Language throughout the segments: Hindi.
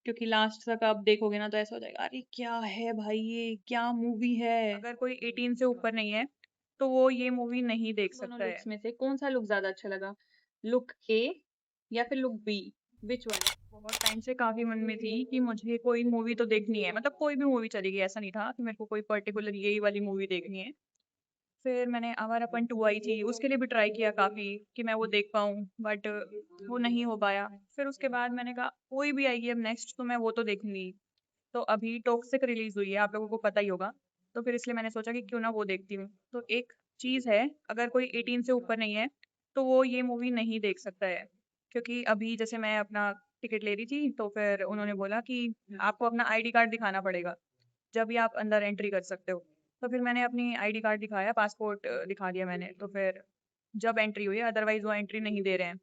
क्योंकि लास्ट तक आप देखोगे ना तो ऐसा हो जाएगा, अरे क्या है भाई, ये क्या मूवी है। अगर कोई 18 से ऊपर नहीं है तो वो ये मूवी नहीं देख दोनों सकता है। लुक्स में से कौन सा लुक ज्यादा अच्छा लगा? लुक ए या फिर लुक बी? Which one? बहुत टाइम से काफी मन में थी कि मुझे कोई मूवी तो देखनी है, मतलब कोई भी मूवी चलेगी, ऐसा नहीं था कि मेरे को कोई पर्टिकुलर यही वाली मूवी देखनी है। फिर मैंने आवारापन 2 आई थी, उसके लिए भी ट्राई किया काफ़ी कि मैं वो देख पाऊँ, बट वो नहीं हो पाया। फिर उसके बाद मैंने कहा कोई भी आएगी अब नेक्स्ट तो मैं वो तो देखूँगी। तो अभी टॉक्सिक रिलीज़ हुई है, आप लोगों को पता ही होगा। तो फिर इसलिए मैंने सोचा कि क्यों ना वो देखती हूँ। तो एक चीज़ है, अगर कोई 18 से ऊपर नहीं है, तो वो ये मूवी नहीं देख सकता है। क्योंकि अभी जैसे मैं अपना टिकट ले रही थी, तो फिर उन्होंने बोला कि आपको अपना आईडी कार्ड दिखाना पड़ेगा, जब ही आप अंदर एंट्री कर सकते हो। तो फिर मैंने अपनी आईडी कार्ड दिखाया, पासपोर्ट दिखा दिया मैंने, तो फिर जब एंट्री हुई, अदरवाइज़ वो एंट्री नहीं दे रहे हैं।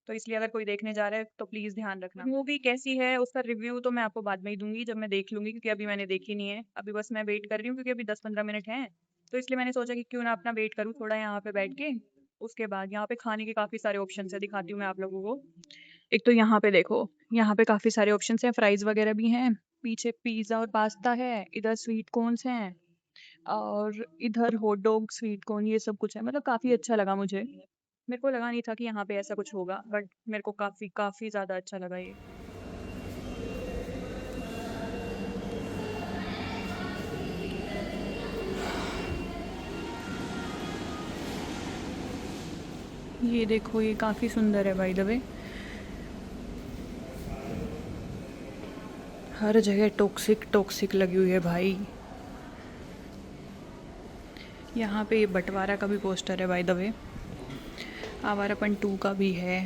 तो इसलिए अगर कोई देखने जा रहा है तो प्लीज़ ध्यान रखना। मूवी कैसी है उसका रिव्यू तो मैं आपको बाद में ही दूँगी जब मैं देख लूँगी, क्योंकि अभी मैंने देखी नहीं है। अभी बस मैं वेट कर रही हूँ क्योंकि अभी 10-15 मिनट हैं। तो इसलिए मैंने सोचा कि क्यों ना अपना वेट करूँ थोड़ा यहाँ पे बैठ के। उसके बाद यहाँ पे खाने के काफ़ी सारे ऑप्शंस हैं, दिखाती हूँ मैं आप लोगों को। एक तो यहाँ पे देखो, यहाँ पे काफ़ी सारे ऑप्शंस हैं, फ्राइज़ वगैरह भी हैं। पीछे पिज़्ज़ा और पास्ता है, इधर स्वीट कॉर्न्स हैं और इधर हॉट डॉग, स्वीट कॉर्न ये सब कुछ है। मतलब काफ़ी अच्छा लगा मुझे। मेरे को लगा नहीं था कि यहाँ पे ऐसा कुछ होगा, बट मेरे को काफ़ी काफ़ी ज़्यादा अच्छा लगा ये। ये देखो, ये काफ़ी सुंदर है बाय द वे। हर जगह टॉक्सिक टॉक्सिक लगी हुई है भाई। यहाँ पे ये बंटवारा का भी पोस्टर है बाय द वे। आवारापन 2 का भी है।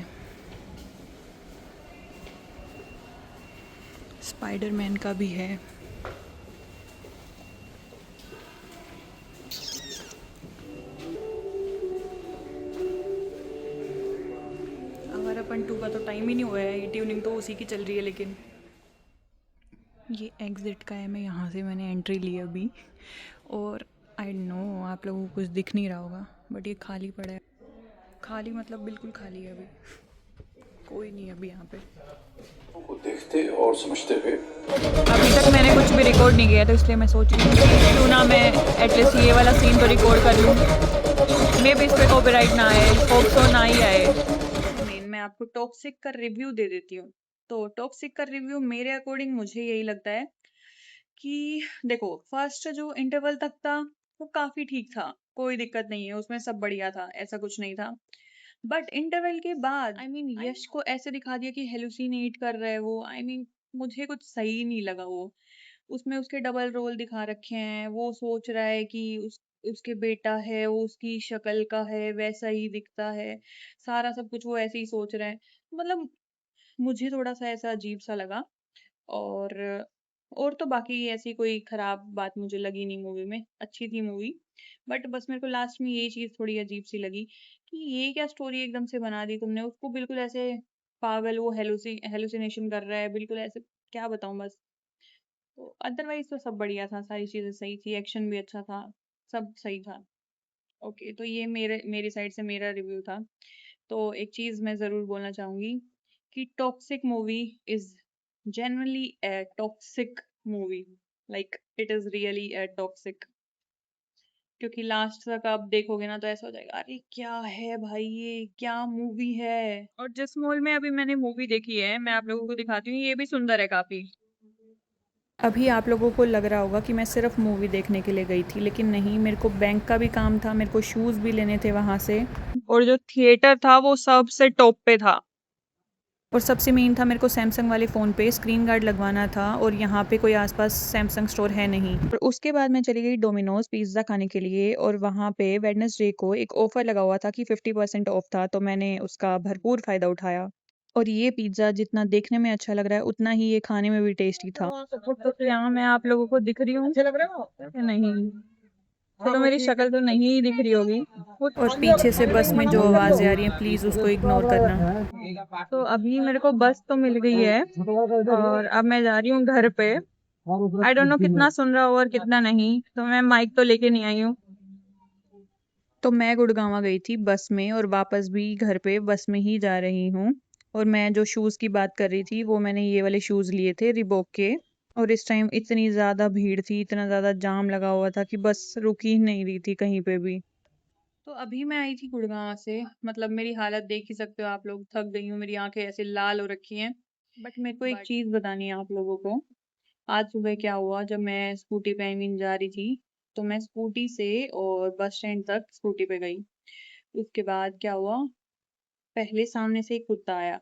स्पाइडरमैन का भी है। आवारापन 2 का तो टाइम ही नहीं हुआ है, ये ट्यूनिंग तो उसी की चल रही है। लेकिन ये एग्ज़िट का है, मैं यहाँ से मैंने एंट्री ली अभी। और आई नो आप लोगों को कुछ दिख नहीं रहा होगा, बट ये खाली पड़ा है। खाली मतलब बिल्कुल खाली है अभी, कोई नहीं है अभी यहाँ पे। को देखते और समझते हुए अभी तक मैंने कुछ भी रिकॉर्ड नहीं किया, तो इसलिए मैं सोच रही हूँ कि क्यों ना मैं एटलीस्ट ये वाला सीन तो रिकॉर्ड कर लूँ। मे बी इस पे कॉपीराइट ना आए, होप सो ना ही आए। मेन मैं आपको टॉक्सिक का रिव्यू दे देती हूँ। तो टॉक्सिक का रिव्यू मेरे अकॉर्डिंग मुझे यही लगता है कि देखो, फर्स्ट जो इंटरवल तक था वो काफी ठीक था, कोई दिक्कत नहीं है उसमें, सब बढ़िया था, ऐसा कुछ नहीं था। बट इंटरवल के बाद यश को ऐसे दिखा दिया कि हेलुसिनेट कर रहा है वो। मुझे कुछ सही नहीं लगा वो। उसमें उसके डबल रोल दिखा रखे हैं, वो सोच रहा है कि उसके बेटा है, वो उसकी शक्ल का है, वैसा ही दिखता है, सारा सब कुछ वो ऐसे ही सोच रहा है। मतलब मुझे थोड़ा सा ऐसा अजीब सा लगा। और और तो बाकी ऐसी कोई खराब बात मुझे लगी नहीं मूवी में, अच्छी थी मूवी। बट बस मेरे को लास्ट में ये चीज थोड़ी अजीब सी लगी कि ये क्या स्टोरी एकदम से बना दी तुमने, उसको बिल्कुल ऐसे पागल, वो हेलुसिनेशन कर रहा है बिल्कुल ऐसे, क्या बताऊं बस। तो अदरवाइज तो सब बढ़िया था, सारी चीजें सही थी, एक्शन भी अच्छा था, सब सही था। ओके, तो ये मेरी साइड से मेरा रिव्यू था। तो एक चीज मैं जरूर बोलना चाहूंगी कि toxic movie is genuinely a toxic movie, like it is really a toxic। क्योंकि लास्ट तक आप देखोगे ना तो ऐसा हो जाएगा, अरे क्या है भाई, ये क्या मूवी है। और जिस मॉल में अभी मैंने मूवी देखी है, मैं आप लोगों को दिखाती हूँ, ये भी सुंदर है काफी। अभी आप लोगों को लग रहा होगा कि मैं सिर्फ मूवी देखने के लिए गई थी, लेकिन नहीं, मेरे को बैंक का भी काम था, मेरे को शूज भी लेने थे वहां से। और जो थिएटर था वो सबसे टॉप पे था। और सबसे मेन था, मेरे को सैमसंग वाले फ़ोन पे स्क्रीन गार्ड लगवाना था, और यहाँ पे कोई आसपास सैमसंग स्टोर है नहीं। और उसके बाद मैं चली गई डोमिनोज पिज़्ज़ा खाने के लिए, और वहाँ पे वेडनेसडे को एक ऑफर लगा हुआ था कि 50% ऑफ था, तो मैंने उसका भरपूर फ़ायदा उठाया। और ये पिज़्ज़ा जितना देखने में अच्छा लग रहा है, उतना ही ये खाने में भी टेस्टी था। तो यहाँ मैं आप लोगों को दिख रही हूँ या नहीं? चलो, मेरी शक्ल तो नहीं दिख रही होगी। और पीछे से बस में जो आवाज़ें आ रही हैं, प्लीज़ उसको इग्नोर करना। तो अभी मेरे को बस तो मिल गई है, और अब मैं जा रही हूँ घर पे। आई डोंट नो कितना सुन रहा हो और कितना नहीं, तो मैं माइक तो लेके नहीं आई हूँ। तो मैं गुड़गांव गई थी बस में, और वापस भी घर पे बस में ही जा रही हूँ। और मैं जो शूज़ की बात कर रही थी वो मैंने ये वाले शूज़ लिए थे रिबॉक के। और इस टाइम इतनी ज़्यादा भीड़ थी, इतना ज़्यादा जाम लगा हुआ था कि बस रुक ही नहीं रही थी कहीं पे भी। तो अभी मैं आई थी गुड़गांव से, मतलब मेरी हालत देख ही सकते हो आप लोग, थक गई हूँ, मेरी आंखें ऐसे लाल हो रखी हैं। बट मेरे को एक चीज बतानी है आप लोगों को। आज सुबह क्या हुआ, जब मैं स्कूटी पे आई मीन जा रही थी, तो मैं स्कूटी से और बस स्टैंड तक स्कूटी पे गई। उसके बाद क्या हुआ, पहले सामने से एक कुत्ता आया,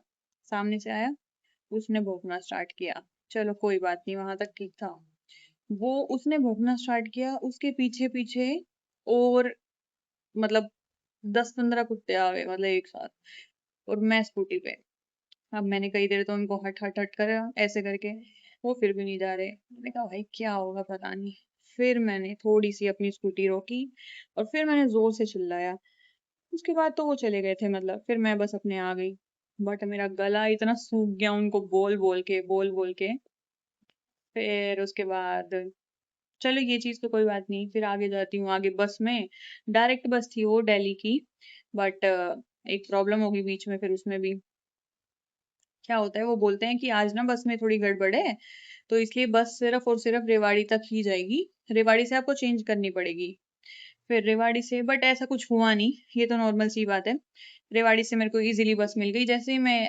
सामने से आया, उसने भौंकना स्टार्ट किया। चलो कोई बात नहीं, वहां तक ठीक था। वो उसने भौंकना स्टार्ट किया, उसके पीछे पीछे और मतलब 10-15 कुत्ते आ गए, मतलब एक साथ। और मैं स्कूटी पे। अब मैंने कई देर तो उनको हट हट हट करा ऐसे करके, वो फिर भी नहीं जा रहे। मैंने कहा भाई क्या होगा पता नहीं। फिर मैंने थोड़ी सी अपनी स्कूटी रोकी और फिर मैंने जोर से चिल्लाया। उसके बाद तो वो चले गए थे, मतलब फिर मैं बस अपने आ गई। बट मेरा गला इतना सूख गया उनको बोल बोल के। फिर उसके बाद चलो ये चीज तो कोई बात नहीं, फिर आगे जाती हूँ। आगे बस में, डायरेक्ट बस थी वो दिल्ली की। बट एक प्रॉब्लम होगी बीच में, फिर उसमें भी क्या होता है, वो बोलते हैं कि आज ना बस में थोड़ी गड़बड़ है, तो इसलिए बस सिर्फ और सिर्फ रेवाड़ी तक ही जाएगी। रेवाड़ी से आपको चेंज करनी पड़ेगी। फिर रेवाड़ी से, बट ऐसा कुछ हुआ नहीं, ये तो नॉर्मल सी बात है। रेवाड़ी से मेरे को इजीली बस मिल गई। जैसे ही मैं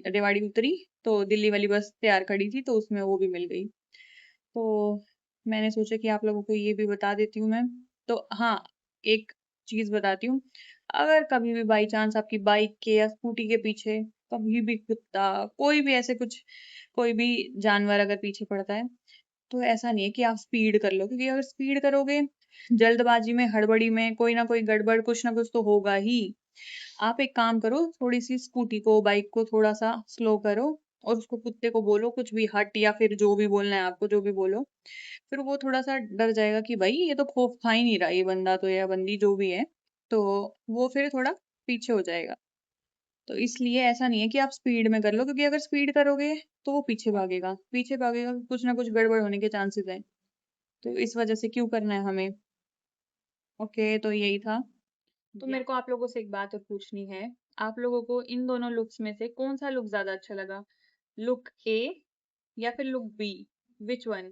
रेवाड़ी उतरी तो दिल्ली वाली बस तैयार खड़ी थी, तो उसमें वो भी मिल गई। तो मैंने सोचा कि आप लोगों को ये भी बता देती हूँ मैं। तो हाँ, एक चीज बताती हूँ। अगर कभी भी बाई चांस आपकी बाइक के या स्कूटी के पीछे कभी भी कुत्ता, कोई भी ऐसे कुछ, कोई भी जानवर अगर पीछे पड़ता है, तो ऐसा नहीं है कि आप स्पीड कर लो, क्योंकि अगर स्पीड करोगे, जल्दबाजी में, हड़बड़ी में, कोई ना कोई गड़बड़, कुछ ना कुछ तो होगा ही। आप एक काम करो, थोड़ी सी स्कूटी को, बाइक को थोड़ा सा स्लो करो और उसको, कुत्ते को बोलो कुछ भी, हट या फिर जो भी बोलना है आपको, जो भी बोलो। फिर वो थोड़ा सा डर जाएगा कि भाई ये तो खौफ खा ही नहीं रहा, ये बंदा तो या बंदी जो भी है, तो वो फिर थोड़ा पीछे हो जाएगा। तो इसलिए ऐसा नहीं है कि आप स्पीड में कर लो, क्योंकि अगर स्पीड करोगे तो वो पीछे भागेगा, पीछे भागेगा, कुछ ना कुछ गड़बड़ होने के चांसेस है। तो इस वजह से क्यों करना है हमें। ओके, तो यही था। तो मेरे को आप लोगों से एक बात और पूछनी है। आप लोगों को इन दोनों लुक्स में से कौन सा लुक ज्यादा अच्छा लगा? लुक ए या फिर लुक बी? Which one?